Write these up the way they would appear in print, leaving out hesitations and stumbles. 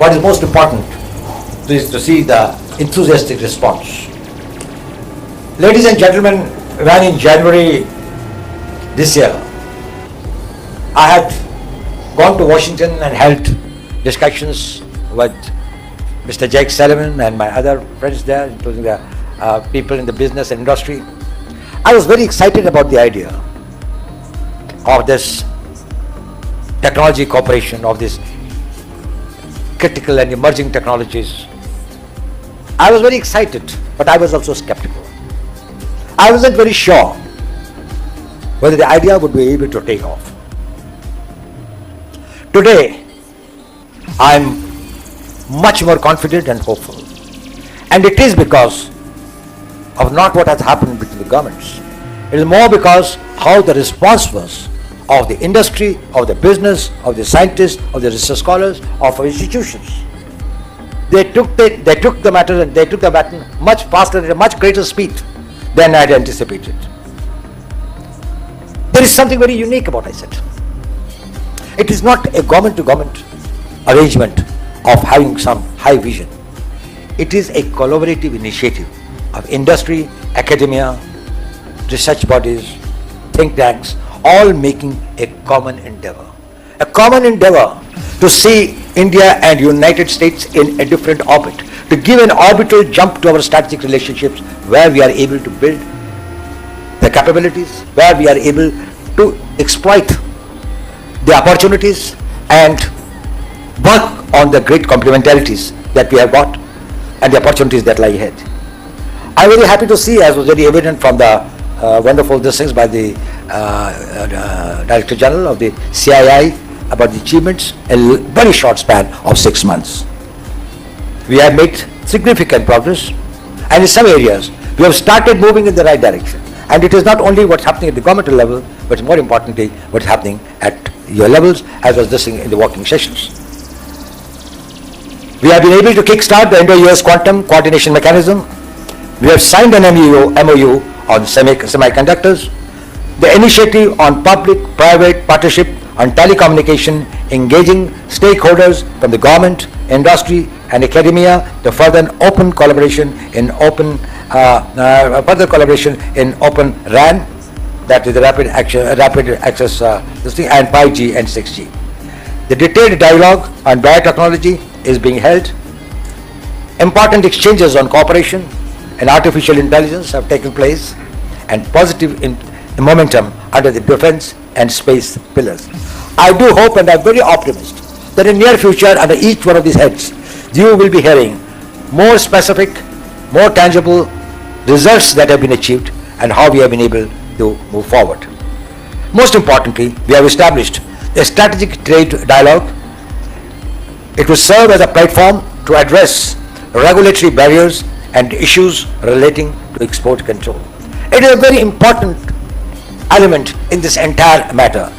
What is most important is to see the enthusiastic response. Ladies and gentlemen, when in January this year, I had gone to Washington and held discussions with Mr. Jake Sullivan and my other friends there, including the people in the business and industry. I was very excited about the idea of this technology cooperation, of this critical and emerging technologies. I was very excited, but I was also skeptical. I wasn't very sure whether the idea would be able to take off. Today, I'm much more confident and hopeful. And it is because of not what has happened between the governments. It is more because how the response was of the industry, of the business, of the scientists, of the research scholars, of our institutions. They took the matter and they took the baton much faster at a much greater speed than I had anticipated. There is something very unique about ICET. It is not a government-to-government arrangement of having some high vision. It is a collaborative initiative of industry, academia, research bodies, think tanks, all making a common endeavor. A common endeavor to see India and United States in a different orbit, to give an orbital jump to our strategic relationships where we are able to build the capabilities, where we are able to exploit the opportunities and work on the great complementarities that we have got and the opportunities that lie ahead. I'm very happy to see, as was very evident from the wonderful things by the Director General of the CII about the achievements in a very short span of 6 months. We have made significant progress, and in some areas we have started moving in the right direction. And it is not only what's happening at the governmental level, but more importantly what's happening at your levels, as was this in the working sessions. We have been able to kickstart the Indo-US Quantum Coordination Mechanism. We have signed an MOU on semiconductors. The initiative on public-private partnership on telecommunication, engaging stakeholders from the government, industry, and academia to further open collaboration in open RAN, that is the rapid access and 5G and 6G. The detailed dialogue on biotechnology is being held. Important exchanges on cooperation and artificial intelligence have taken place, and positive momentum under the defense and space pillars. I do hope, and I'm very optimistic, that in near future under each one of these heads, you will be hearing more specific, more tangible results that have been achieved and how we have been able to move forward. Most importantly, we have established a strategic trade dialogue. It will serve as a platform to address regulatory barriers and issues relating to export control. It is a very important element in this entire matter.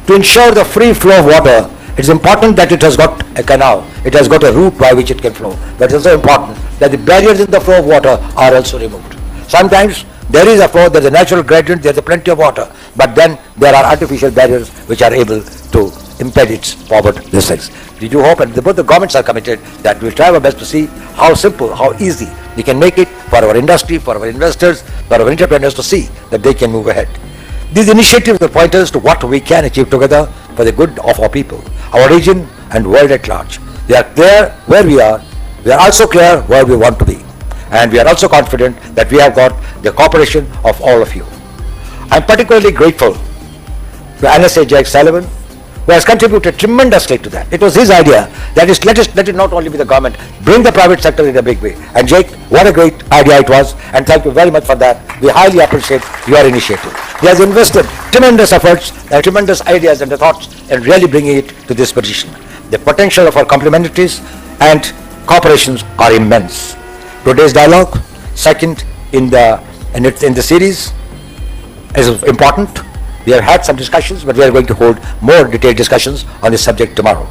To ensure the free flow of water, it is important that it has got a canal, it has got a route by which it can flow. But it is also important that the barriers in the flow of water are also removed. Sometimes there is a flow, there is a natural gradient, there is plenty of water, but then there are artificial barriers which are able to impede its forward this things. We do hope, and both the governments are committed, that we will try our best to see how simple, how easy we can make it for our industry, for our investors, for our entrepreneurs to see that they can move ahead. These initiatives are pointers to what we can achieve together for the good of our people, our region, and world at large. We are clear where we are also clear where we want to be, and we are also confident that we have got the cooperation of all of you. I am particularly grateful to NSA Jake Sullivan, who has contributed tremendously to that. It was his idea that is, let it not only be the government, bring the private sector in a big way. And Jake, what a great idea it was, and thank you very much for that. We highly appreciate your initiative. He has invested tremendous efforts and tremendous ideas and thoughts in really bringing it to this position. The potential of our complementarities and cooperations are immense. Today's dialogue, second in the series, is important. We have had some discussions, but we are going to hold more detailed discussions on this subject tomorrow.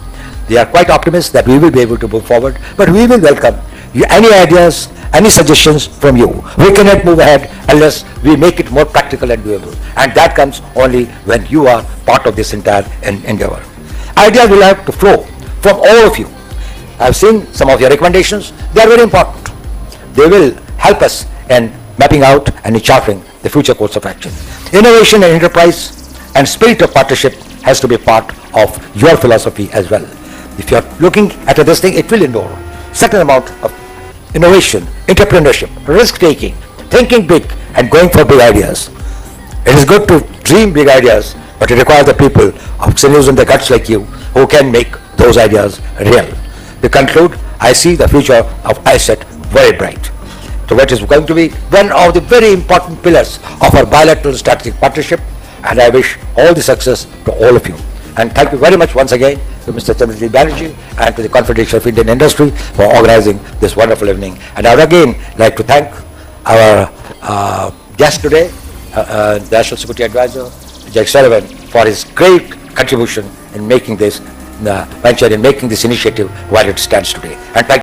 We are quite optimistic that we will be able to move forward, but we will welcome any ideas, any suggestions from you. We cannot move ahead unless we make it more practical and doable, and that comes only when you are part of this entire endeavor. Ideas will have to flow from all of you. I've seen some of your recommendations. They are very important. They will help us in mapping out and in charting the future course of action. Innovation and enterprise and spirit of partnership has to be part of your philosophy as well. If you are looking at this thing, it will involve certain amount of innovation, entrepreneurship, risk-taking, thinking big and going for big ideas. It is good to dream big ideas, but it requires the people of sinews and the guts like you who can make those ideas real. To conclude, I see the future of ICET very bright. So that is going to be one of the very important pillars of our bilateral strategic partnership, and I wish all the success to all of you. And thank you very much once again to Mr. Chandrajit Banerjee and to the Confederation of Indian Industry for organizing this wonderful evening. And I would again like to thank our guest today, the National Security Advisor, Jake Sullivan, for his great contribution in making this venture, in making this initiative while it stands today. And thank